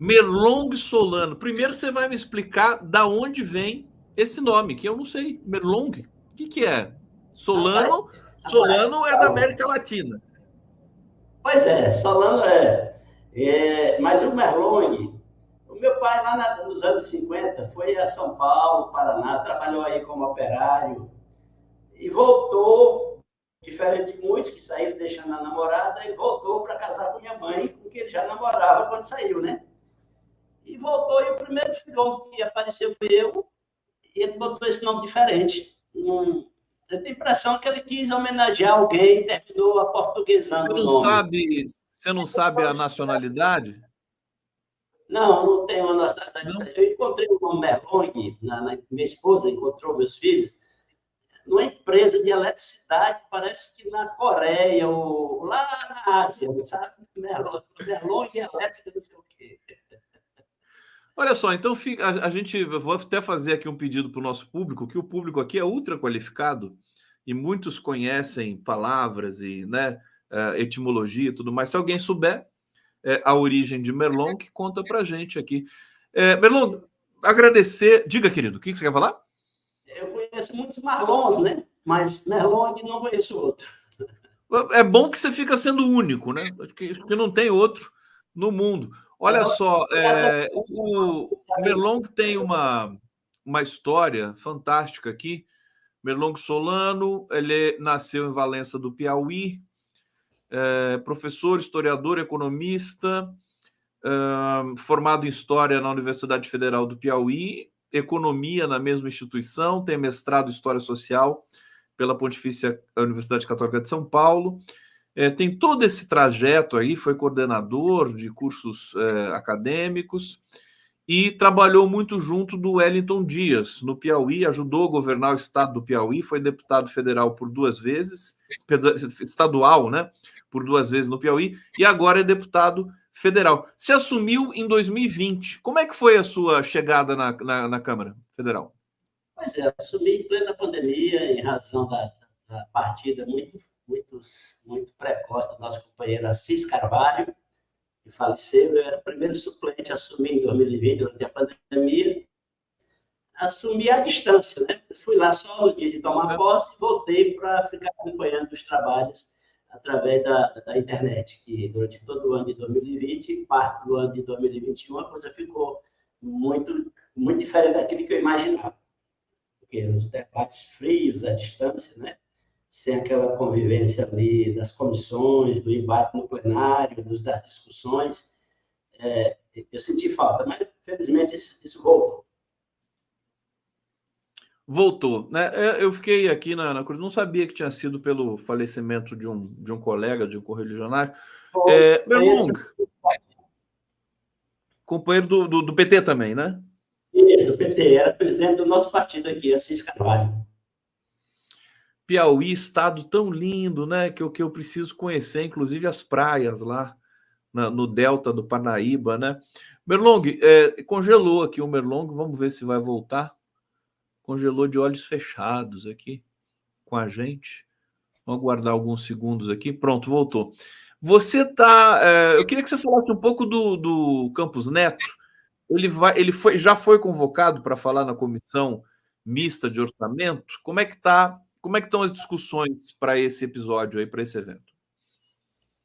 Merlong Solano. Primeiro você vai me explicar da onde vem esse nome, que eu não sei. Merlong? O que é? Rapaz, Solano? rapaz, Solano é da América Latina. pois é, Solano mas o Merlong, o meu pai lá nos anos 50 foi a São Paulo, Paraná, trabalhou aí como operário e voltou, diferente de muitos que saíram deixando a namorada, e voltou para casar com minha mãe, com quem ele já namorava quando saiu, né? E voltou, e o primeiro filho que apareceu foi eu, e ele botou esse nome diferente. Eu tenho a impressão que ele quis homenagear alguém e terminou aportuguesando o nome. Você não sabe a nacionalidade? Não, não tenho uma nacionalidade Não? diferente. Eu encontrei o nome Merlong, minha esposa encontrou meus filhos, numa empresa de eletricidade, parece que na Coreia, ou lá na Ásia, sabe? Merlong elétrica, não sei o quê. Olha só, então a gente, eu vou até fazer aqui um pedido para o nosso público, que o público aqui é ultra qualificado e muitos conhecem palavras e, né, etimologia e tudo mais. Se alguém souber a origem de Merlong, conta para gente aqui. Merlong, agradecer. Diga, querido, o que você quer falar? Eu conheço muitos Marlons, né? Mas Merlong não conheço outro. É bom que você fica sendo único, né? Porque não tem outro no mundo. Olha só, o Merlong tem uma história fantástica aqui. Merlong Solano, ele nasceu em Valença do Piauí, professor, historiador, economista, formado em História na Universidade Federal do Piauí, Economia na mesma instituição, tem mestrado em História Social pela Pontifícia Universidade Católica de São Paulo. Tem todo esse trajeto aí, foi coordenador de cursos acadêmicos e trabalhou muito junto do Wellington Dias, no Piauí, ajudou a governar o estado do Piauí, foi deputado federal por 2 vezes, estadual, né, por 2 vezes no Piauí, e agora é deputado federal. Se assumiu em 2020. Como é que foi a sua chegada na Câmara Federal? Pois é, assumi em plena pandemia, em razão da partida muito precoce do nosso companheiro Assis Carvalho, que faleceu. Eu era o primeiro suplente a assumir em 2020, durante a pandemia. Assumi à distância, né? Fui lá só no dia de tomar posse e voltei para ficar acompanhando os trabalhos através da internet, que durante todo o ano de 2020 e parte do ano de 2021 a coisa ficou muito diferente daquilo que eu imaginava. Porque os debates frios à distância, né? Sem aquela convivência ali das comissões, do embate no plenário, das discussões, eu senti falta, mas felizmente isso voltou. Voltou, né? Eu fiquei aqui na Cruz, não sabia que tinha sido pelo falecimento de um colega, de um correligionário. Merlong, companheiro do PT também, né? Isso, do PT, era presidente do nosso partido aqui, Assis Carvalho. Piauí, estado tão lindo, né? Que eu preciso conhecer, inclusive as praias lá no delta do Parnaíba, né? Merlong, congelou aqui o Merlong, vamos ver se vai voltar. Congelou de olhos fechados aqui com a gente. Vamos aguardar alguns segundos aqui. Pronto, voltou. Você tá. Eu queria que você falasse um pouco do Campos Neto. Já foi convocado para falar na comissão mista de orçamento. Como é que tá? Como é que estão as discussões para esse episódio aí, para esse evento?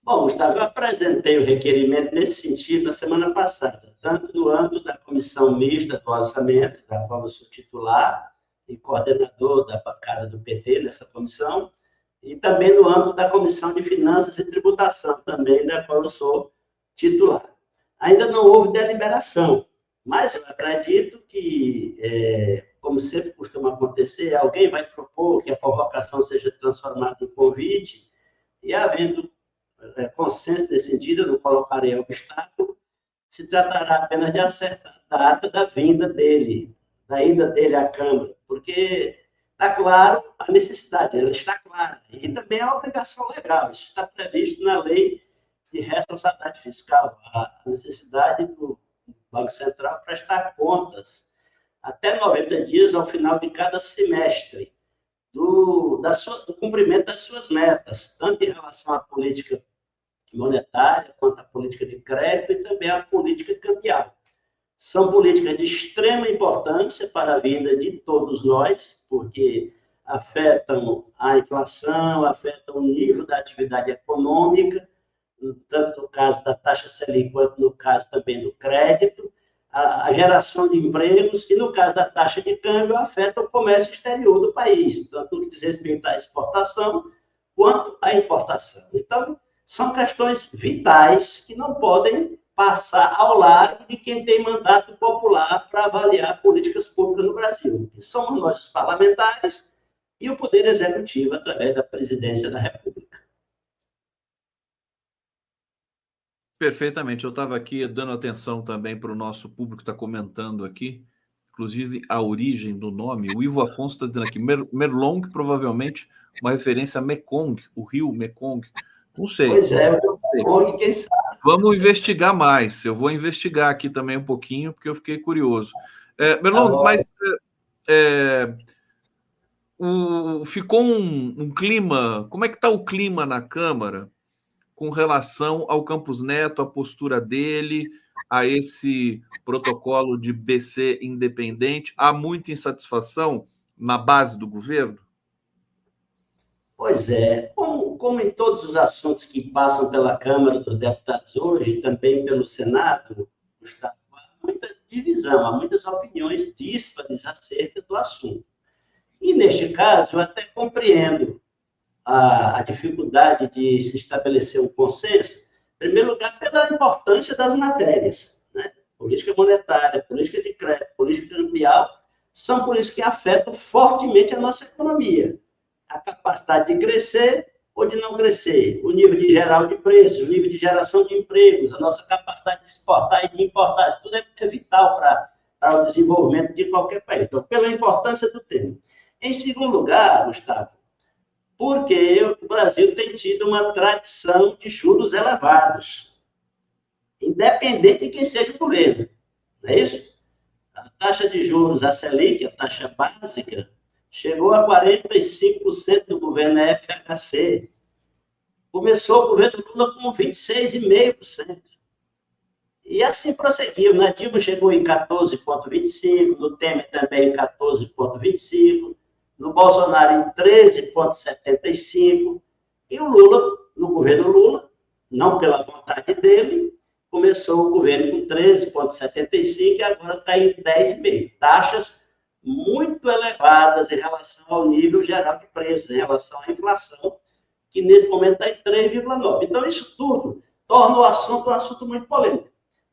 Bom, Gustavo, eu apresentei o requerimento nesse sentido na semana passada, tanto no âmbito da comissão mista do orçamento, da qual eu sou titular e coordenador da bancada do PT nessa comissão, e também no âmbito da comissão de finanças e tributação, também da qual eu sou titular. Ainda não houve deliberação, mas eu acredito que, como sempre costuma acontecer, alguém vai propor que a convocação seja transformada em convite, e havendo consenso nesse sentido, eu não colocarei obstáculo, se tratará apenas de acertar a data da vinda dele, da ida dele à Câmara, porque está claro a necessidade, ela está clara, e também a obrigação legal, isso está previsto na lei de responsabilidade fiscal, a necessidade do Banco Central prestar contas até 90 dias ao final de cada semestre do cumprimento das suas metas, tanto em relação à política monetária, quanto à política de crédito e também a política cambial. São políticas de extrema importância para a vida de todos nós, porque afetam a inflação, afetam o nível da atividade econômica, tanto no caso da taxa Selic quanto no caso também do crédito, a geração de empregos e, no caso da taxa de câmbio, afeta o comércio exterior do país, tanto no que diz respeito à exportação quanto à importação. Então, são questões vitais que não podem passar ao lado de quem tem mandato popular para avaliar políticas públicas no Brasil, que somos nós, os parlamentares, e o Poder Executivo, através da Presidência da República. Perfeitamente. Eu estava aqui dando atenção também para o nosso público que está comentando aqui, inclusive a origem do nome. O Ivo Afonso está dizendo aqui, Merlong, provavelmente uma referência a Mekong, o rio Mekong. Não sei. Pois é, Mekong, quem sabe? Vamos investigar mais. Eu vou investigar aqui também um pouquinho, porque eu fiquei curioso. Merlong, mas ficou um clima... Como é que está o clima na Câmara com relação ao Campos Neto, a postura dele, a esse protocolo de BC independente? Há muita insatisfação na base do governo? Pois é, como em todos os assuntos que passam pela Câmara dos Deputados hoje, também pelo Senado, Gustavo, há muita divisão, há muitas opiniões díspares acerca do assunto. E, neste caso, eu até compreendo a dificuldade de se estabelecer um consenso, em primeiro lugar, pela importância das matérias, né? Política monetária, política de crédito, política cambial, são políticas que afetam fortemente a nossa economia. A capacidade de crescer ou de não crescer, o nível de geral de preços, o nível de geração de empregos, a nossa capacidade de exportar e de importar, isso tudo é vital para o desenvolvimento de qualquer país. Então, pela importância do tema. Em segundo lugar, Gustavo, porque o Brasil tem tido uma tradição de juros elevados, independente de quem seja o governo, não é isso? A taxa de juros, a Selic, a taxa básica, chegou a 45% do governo FHC. Começou o governo Lula com 26,5%. E assim prosseguiu, né? Dilma chegou em 14,25%, no Temer também em 14,25%, no Bolsonaro em 13,75%, e o Lula, no governo Lula, não pela vontade dele, começou o governo com 13,75% e agora está em 10,5%. Taxas muito elevadas em relação ao nível geral de preços, em relação à inflação, que nesse momento está em 3,9%. Então, isso tudo torna o assunto um assunto muito polêmico.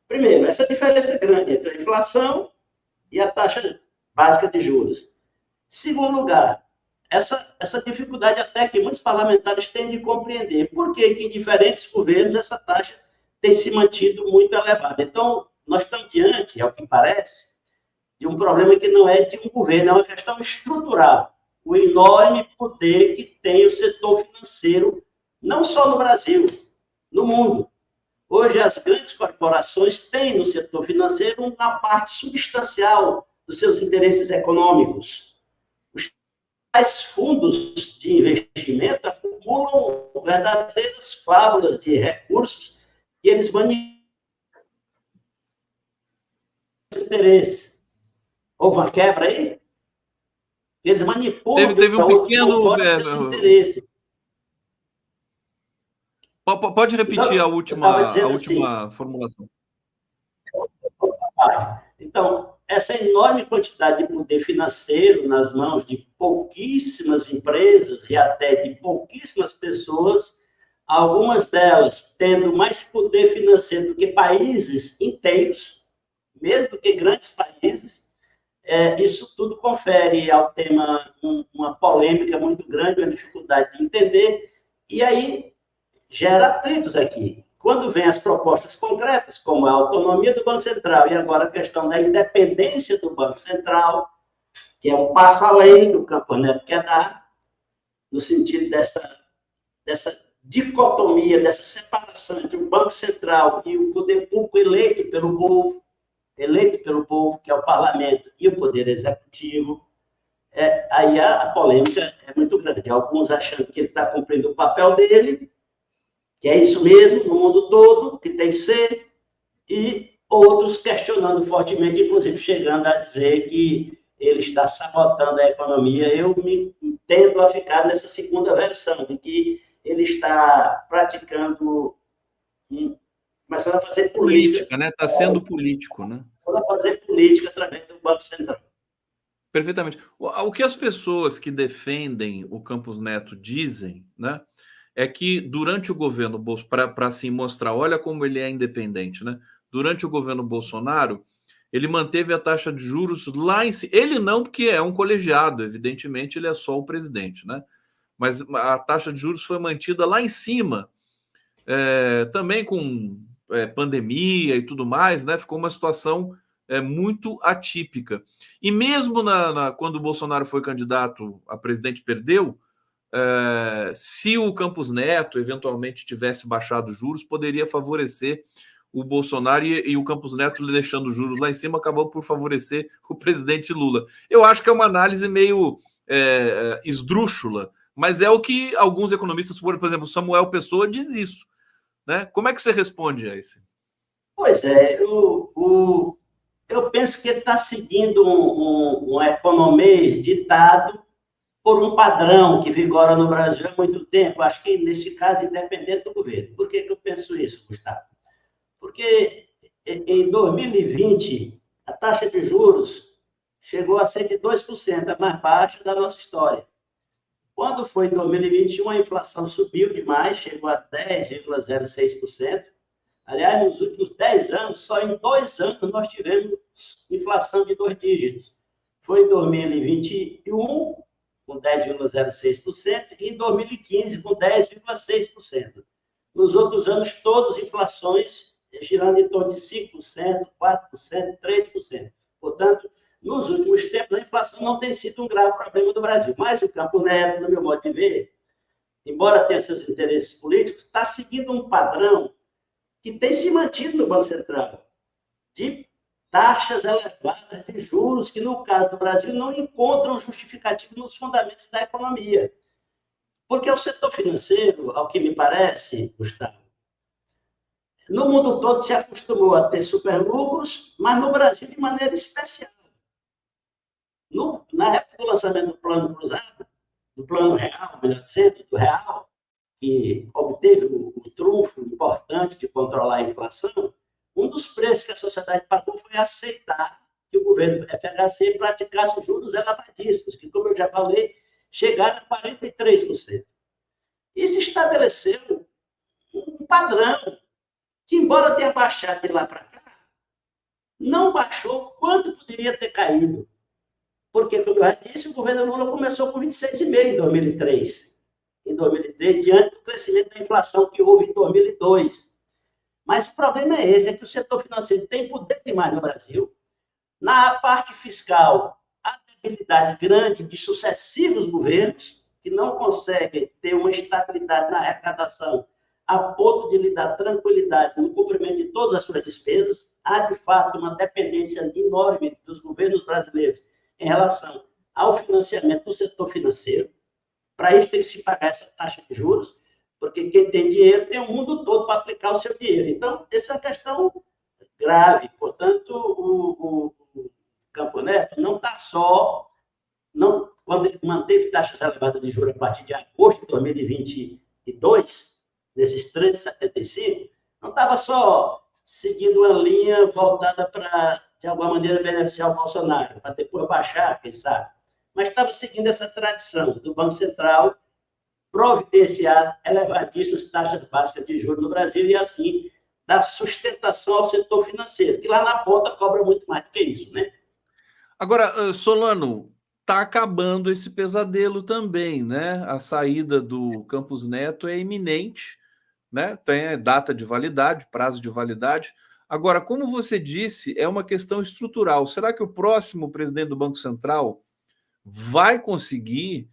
Primeiro, essa diferença grande entre a inflação e a taxa básica de juros. Segundo lugar, essa dificuldade até que muitos parlamentares têm de compreender por que em diferentes governos essa taxa tem se mantido muito elevada. Então, nós estamos diante, ao que parece, de um problema que não é de um governo, é uma questão estrutural. O enorme poder que tem o setor financeiro, não só no Brasil, no mundo. Hoje, as grandes corporações têm no setor financeiro uma parte substancial dos seus interesses econômicos. Os fundos de investimento acumulam verdadeiras fábulas de recursos que eles manipulem interesses. Houve uma quebra aí? Eles manipulam teve um pequeno interesses. Pode repetir a última formulação. Então, essa enorme quantidade de poder financeiro nas mãos de pouquíssimas empresas e até de pouquíssimas pessoas, algumas delas tendo mais poder financeiro do que países inteiros, mesmo do que grandes países, isso tudo confere ao tema uma polêmica muito grande, uma dificuldade de entender, e aí gera atritos aqui. Quando vem as propostas concretas, como a autonomia do Banco Central e agora a questão da independência do Banco Central, que é um passo além que o Campos Neto quer dar, no sentido dessa dicotomia, dessa separação entre o Banco Central e o poder público eleito pelo povo, que é o parlamento, e o poder executivo, aí a polêmica é muito grande. Alguns achando que ele está cumprindo o papel dele, que é isso mesmo, no mundo todo, que tem que ser, e outros questionando fortemente, inclusive chegando a dizer que ele está sabotando a economia. Eu me tendo a ficar nessa segunda versão, de que ele está praticando, começando a fazer política, né? Está sendo político, né? Começando a fazer política através do Banco Central. Perfeitamente. O que as pessoas que defendem o Campos Neto dizem, né, é que durante o governo Bolsonaro, para assim mostrar, olha como ele é independente, né? Durante o governo Bolsonaro, ele manteve a taxa de juros lá em cima. Ele não, porque é um colegiado, evidentemente, ele é só o presidente, né? Mas a taxa de juros foi mantida lá em cima, também com pandemia e tudo mais, né? Ficou uma situação muito atípica. E mesmo quando o Bolsonaro foi candidato a presidente, perdeu. Se o Campos Neto eventualmente tivesse baixado juros, poderia favorecer o Bolsonaro, e o Campos Neto deixando os juros lá em cima acabou por favorecer o presidente Lula. Eu acho que é uma análise meio esdrúxula, mas é o que alguns economistas, por exemplo, Samuel Pessoa diz isso, né? Como é que você responde a isso? Pois é, eu penso que ele está seguindo um economês ditado por um padrão que vigora no Brasil há muito tempo, acho que nesse caso independente do governo. Por que eu penso isso, Gustavo? Porque em 2020, a taxa de juros chegou a ser de 2%, a mais baixa da nossa história. Quando foi em 2021, a inflação subiu demais, chegou a 10,06%. Aliás, nos últimos 10 anos, só em 2 anos nós tivemos inflação de 2 dígitos. Foi em 2021, com 10,06%, e em 2015, com 10,6%. Nos outros anos, todos inflações girando em torno de 5%, 4%, 3%. Portanto, nos últimos tempos, a inflação não tem sido um grave problema do Brasil. Mas o Campos Neto, no meu modo de ver, embora tenha seus interesses políticos, está seguindo um padrão que tem se mantido no Banco Central, de taxas elevadas de juros, que, no caso do Brasil, não encontram justificativo nos fundamentos da economia. Porque o setor financeiro, ao que me parece, Gustavo, no mundo todo se acostumou a ter superlucros, mas no Brasil de maneira especial. Na época do lançamento do Plano Cruzado, do Plano Real, melhor dizendo, do Real, que obteve o trunfo importante de controlar a inflação, um dos preços que a sociedade pagou foi aceitar que o governo FHC praticasse juros elevadíssimos, que, como eu já falei, chegaram a 43%. Isso estabeleceu um padrão que, embora tenha baixado de lá para cá, não baixou quanto poderia ter caído. Porque, como eu já disse, o governo Lula começou com 26,5% em 2003. Em 2003, diante do crescimento da inflação que houve em 2002. Mas o problema é esse, é que o setor financeiro tem poder demais no Brasil. Na parte fiscal, há debilidade grande de sucessivos governos que não conseguem ter uma estabilidade na arrecadação a ponto de lhe dar tranquilidade no cumprimento de todas as suas despesas. Há, de fato, uma dependência enorme dos governos brasileiros em relação ao financiamento do setor financeiro. Para isso tem que se pagar essa taxa de juros, porque quem tem dinheiro tem o mundo todo para aplicar o seu dinheiro. Então, essa é uma questão grave. Portanto, o Campos Neto não está só... Não, quando ele manteve taxas elevadas de juros a partir de agosto de 2022, nesses 3,75, não estava só seguindo uma linha voltada para, de alguma maneira, beneficiar o Bolsonaro, para depois baixar, quem sabe, mas estava seguindo essa tradição do Banco Central providenciar elevadíssimas taxas básicas de juros no Brasil e, assim, dar sustentação ao setor financeiro, que lá na ponta cobra muito mais do que isso, né? Agora, Solano, está acabando esse pesadelo também, né? A saída do Campos Neto é iminente, né? Tem data de validade, prazo de validade. Agora, como você disse, é uma questão estrutural. Será que o próximo presidente do Banco Central vai conseguir,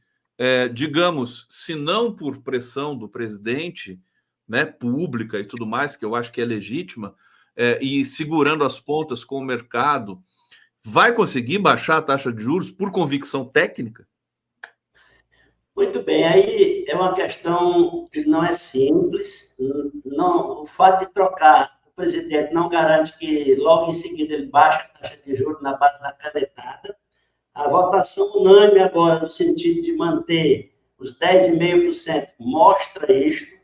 digamos, se não por pressão do presidente, né, pública e tudo mais, que eu acho que é legítima, e segurando as pontas com o mercado, vai conseguir baixar a taxa de juros por convicção técnica? Muito bem, aí é uma questão que não é simples. Não, o fato de trocar o presidente não garante que logo em seguida ele baixe a taxa de juros na base da canetada. A votação unânime agora, no sentido de manter os 10,5%, mostra isto.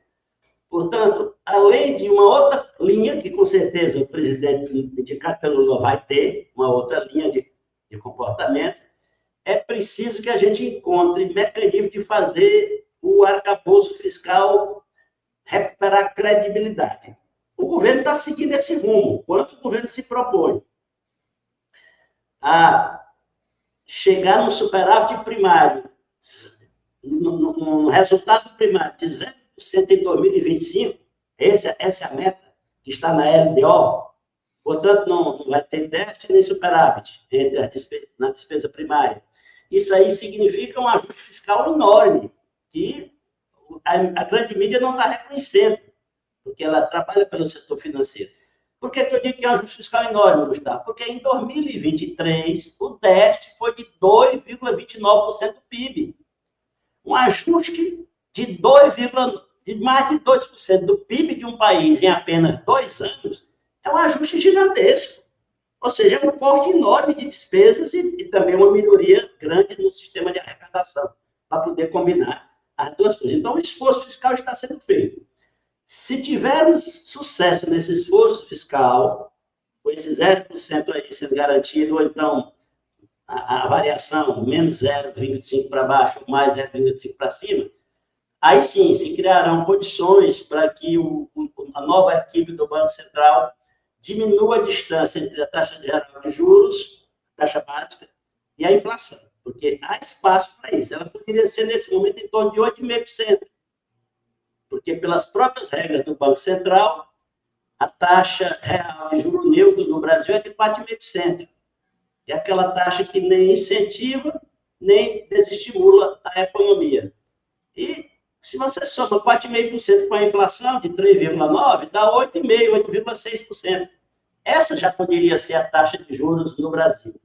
Portanto, além de uma outra linha, que com certeza o presidente indicado pelo Lula vai ter, uma outra linha de comportamento, é preciso que a gente encontre mecanismos de fazer o arcabouço fiscal recuperar credibilidade. O governo está seguindo esse rumo. Quanto o governo se propõe a chegar no superávit primário, no resultado primário de 0% em 2025, essa é a meta que está na LDO. Portanto, não vai ter déficit nem superávit na despesa primária. Isso aí significa um ajuste fiscal enorme, que a grande mídia não está reconhecendo, porque ela trabalha pelo setor financeiro. Por que eu digo que é um ajuste fiscal enorme, Gustavo? Porque em 2023, o déficit foi de 2,29% do PIB. Um ajuste de mais de 2% do PIB de um país em apenas 2 anos é um ajuste gigantesco. Ou seja, é um corte enorme de despesas e também uma melhoria grande no sistema de arrecadação, para poder combinar as duas coisas. Então, o esforço fiscal está sendo feito. Se tivermos sucesso nesse esforço fiscal, com esse 0% aí sendo garantido, ou então a variação menos 0,25 para baixo, mais 0,25 para cima, aí sim se criarão condições para que a nova equipe do Banco Central diminua a distância entre a taxa geral de juros, a taxa básica, e a inflação, porque há espaço para isso. Ela poderia ser, nesse momento, em torno de 8,5%, porque pelas próprias regras do Banco Central, a taxa real de juros neutro no Brasil é de 4,5%. É aquela taxa que nem incentiva, nem desestimula a economia. E se você soma 4,5% com a inflação de 3,9%, dá 8,5%, 8,6%. Essa já poderia ser a taxa de juros no Brasil.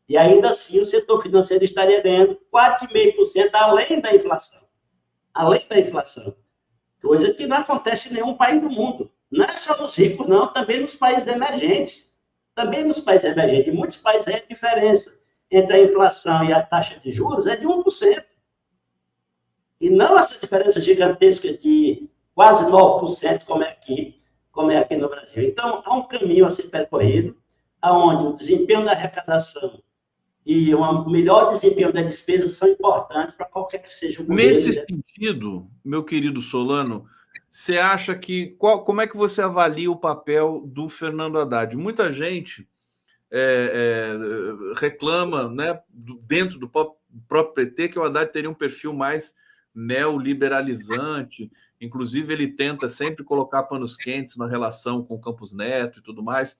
E ainda assim o setor financeiro estaria ganhando 4,5% além da inflação. Além da inflação. Coisa que não acontece em nenhum país do mundo. Não é só nos ricos, não, também nos países emergentes. Também nos países emergentes. Em muitos países a diferença entre a inflação e a taxa de juros é de 1%. E não essa diferença gigantesca de quase 9%, como é aqui no Brasil. Então, há um caminho a ser percorrido, onde o desempenho da arrecadação e um melhor desempenho da despesa são importantes para qualquer que seja o governo. Nesse sentido, meu querido Solano, você acha que... como é que você avalia o papel do Fernando Haddad? Muita gente reclama, né, dentro do próprio PT, que o Haddad teria um perfil mais neoliberalizante, inclusive ele tenta sempre colocar panos quentes na relação com o Campos Neto e tudo mais.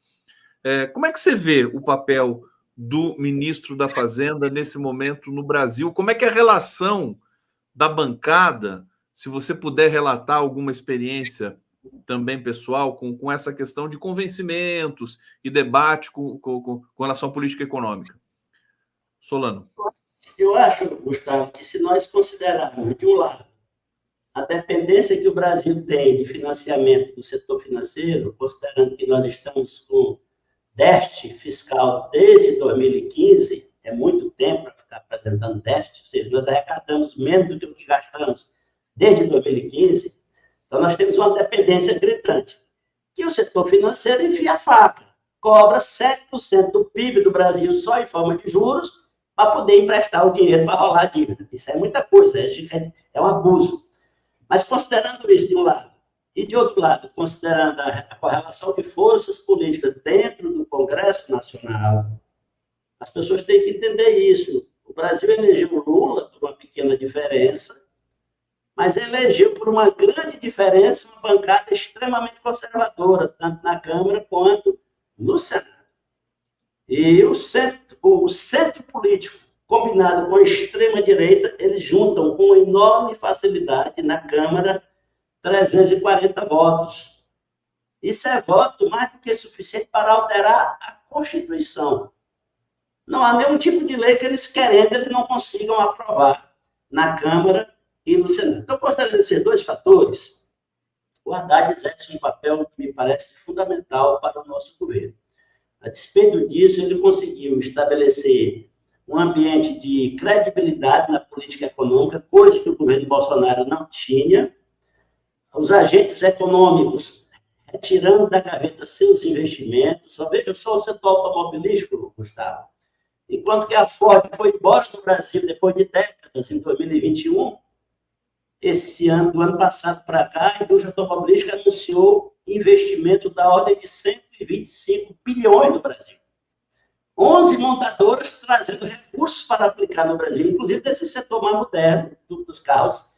Como é que você vê o papel do ministro da Fazenda nesse momento no Brasil? Como é que é a relação da bancada, se você puder relatar alguma experiência também pessoal com essa questão de convencimentos e debate com relação à política econômica? Solano. Eu acho, Gustavo, que se nós considerarmos, de um lado, a dependência que o Brasil tem de financiamento do setor financeiro, considerando que nós estamos com déficit fiscal desde 2015, é muito tempo para ficar apresentando déficit, ou seja, nós arrecadamos menos do que o que gastamos desde 2015, então nós temos uma dependência gritante. Que o setor financeiro enfia a faca, cobra 7% do PIB do Brasil só em forma de juros, para poder emprestar o dinheiro para rolar a dívida. Isso é muita coisa, é um abuso. Mas considerando isso de um lado, e de outro lado, considerando a correlação de forças políticas dentro do Congresso Nacional, as pessoas têm que entender isso. O Brasil elegeu o Lula por uma pequena diferença, mas elegeu por uma grande diferença uma bancada extremamente conservadora, tanto na Câmara quanto no Senado. E o centro político, combinado com a extrema-direita, eles juntam com enorme facilidade na Câmara 340 votos. Isso é voto mais do que suficiente para alterar a Constituição. Não há nenhum tipo de lei que eles querendo, eles não consigam aprovar na Câmara e no Senado. Então, considerando esses dois fatores, o Haddad exerce um papel que me parece fundamental para o nosso governo. A despeito disso, ele conseguiu estabelecer um ambiente de credibilidade na política econômica, coisa que o governo Bolsonaro não tinha. Os agentes econômicos retirando da gaveta seus investimentos. Só veja só o setor automobilístico, Gustavo. Enquanto que a Ford foi embora do Brasil depois de décadas, em 2021, esse ano, do ano passado para cá, a indústria automobilística anunciou investimento da ordem de 125 bilhões no Brasil. 11 montadoras trazendo recursos para aplicar no Brasil, inclusive desse setor mais moderno, dos carros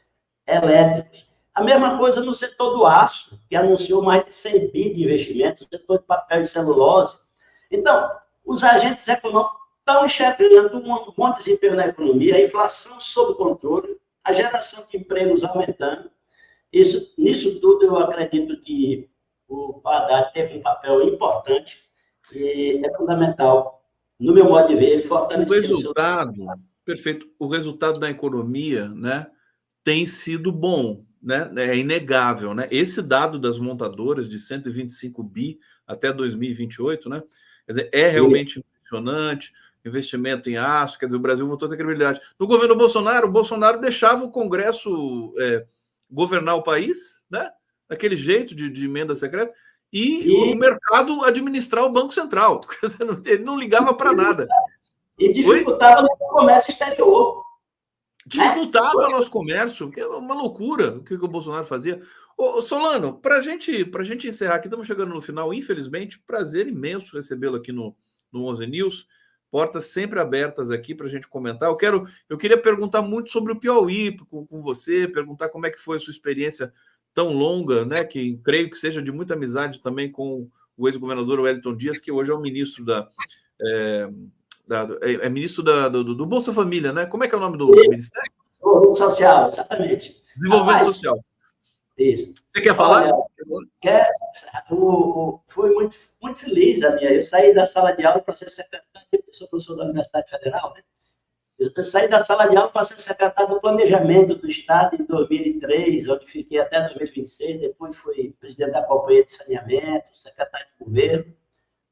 elétricos. A mesma coisa no setor do aço, que anunciou mais de 100 bi de investimentos, no setor de papel e celulose. Então, os agentes econômicos estão enxergando um bom desempenho na economia, a inflação sob controle, a geração de empregos aumentando. Nisso tudo, eu acredito que o Haddad teve um papel importante e é fundamental, no meu modo de ver, fortalecer o resultado. Perfeito. O resultado da economia, né, tem sido bom, né? É inegável, né? Esse dado das montadoras de 125 bi até 2028, né? Quer dizer, é realmente impressionante. Investimento em aço, quer dizer, o Brasil voltou a ter credibilidade. No governo Bolsonaro, o Bolsonaro deixava o Congresso governar o país, né? Daquele jeito de emenda secreta, e o mercado administrar o Banco Central. Ele não ligava para nada. E dificultava o comércio exterior. Dificultava o nosso comércio, que é uma loucura o que o Bolsonaro fazia. Ô, Solano, para gente encerrar aqui, estamos chegando no final, infelizmente, prazer imenso recebê-lo aqui no 11 News. Portas sempre abertas aqui para a gente comentar. Eu queria perguntar muito sobre o Piauí com você, perguntar como é que foi a sua experiência tão longa, né? Que creio que seja de muita amizade também com o ex-governador Wellington Dias, que hoje é o ministro ministro do Bolsa Família, né? Como é que é o nome do ministério? Desenvolvimento Social, exatamente. Desenvolvimento Social. Isso. Você quer falar? Foi muito feliz a minha. Eu saí da sala de aula para ser secretário, eu sou professor da Universidade Federal, né? Eu saí da sala de aula para ser secretário do Planejamento do Estado em 2003, onde fiquei até 2026. Depois fui presidente da Companhia de Saneamento, secretário de Governo,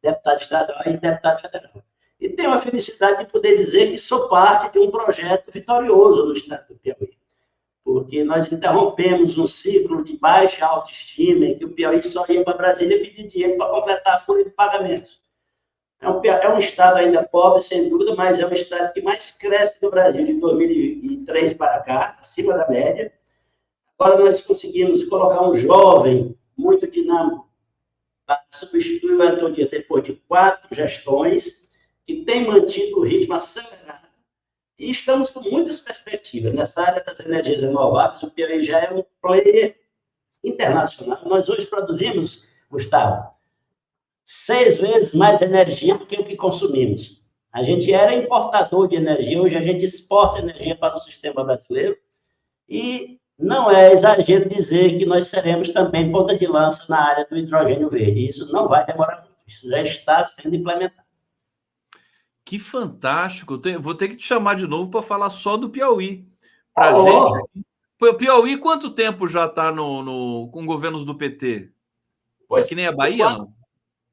deputado estadual e deputado federal. E tenho a felicidade de poder dizer que sou parte de um projeto vitorioso no estado do Piauí, porque nós interrompemos um ciclo de baixa autoestima em que o Piauí só ia para Brasília pedir dinheiro para completar a folha de pagamentos. É um estado ainda pobre, sem dúvida, mas é o estado que mais cresce no Brasil de 2003 para cá, acima da média. Agora nós conseguimos colocar um jovem muito dinâmico para substituir o Wellington Dias depois de 4 gestões, que tem mantido o ritmo acelerado. E estamos com muitas perspectivas. Nessa área das energias renováveis, o Piauí já é um player internacional. Nós hoje produzimos, Gustavo, 6 vezes mais energia do que o que consumimos. A gente era importador de energia, hoje a gente exporta energia para o sistema brasileiro. E não é exagero dizer que nós seremos também ponta de lança na área do hidrogênio verde. Isso não vai demorar muito, isso já está sendo implementado. Que fantástico! Vou ter que te chamar de novo para falar só do Piauí. Para gente. O Piauí, quanto tempo já está com governos do PT? É que nem a Bahia, não?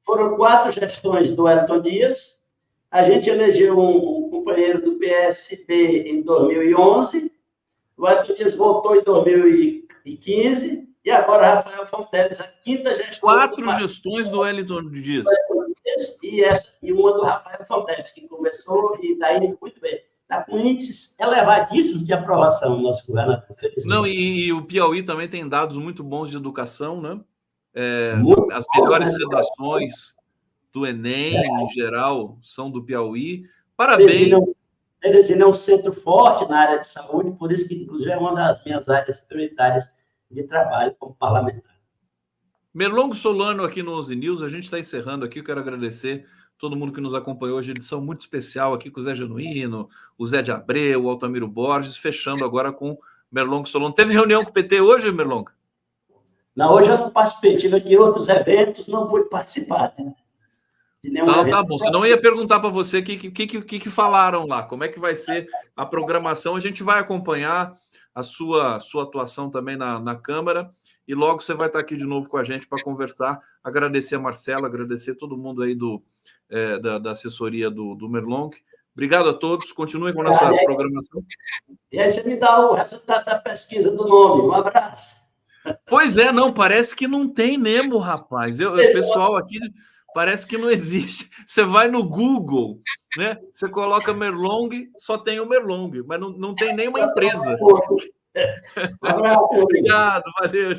Foram 4 gestões do Wellington Dias. A gente elegeu um companheiro do PSD em 2011. O Wellington Dias voltou em 2015. E agora Rafael Fonteles, a 5ª gestão. 4 gestões do Wellington Dias. E uma do Rafael Fonteles, que começou e está indo muito bem. Está com índices elevadíssimos de aprovação no nosso governo, felizmente. Não, e o Piauí também tem dados muito bons de educação, né? As melhores redações do Enem, em geral, são do Piauí. Parabéns. Teresina é um centro forte na área de saúde, por isso que, inclusive, é uma das minhas áreas prioritárias de trabalho como parlamentar. Merlongo Solano aqui no 11 News, a gente está encerrando aqui, eu quero agradecer todo mundo que nos acompanhou hoje, edição muito especial aqui com o Zé Genuíno, o Zé de Abreu, o Altamiro Borges, fechando agora com Merlongo Solano. Teve reunião com o PT hoje, Merlongo? Não, hoje eu não participei, tive aqui outros eventos, não pude participar, né? Tá bom, senão eu ia perguntar para você o que falaram lá, como é que vai ser a programação, a gente vai acompanhar a sua atuação também na Câmara, e logo você vai estar aqui de novo com a gente para conversar. Agradecer a Marcela, agradecer todo mundo aí da assessoria do Merlong. Obrigado a todos, continuem com a nossa programação. E aí você me dá o resultado da pesquisa do nome. Um abraço. Pois é, não, parece que não tem mesmo, rapaz. O pessoal aqui parece que não existe. Você vai no Google, né? Você coloca Merlong, só tem o Merlong, mas não tem nenhuma empresa. Um abraço. Obrigado, valeu.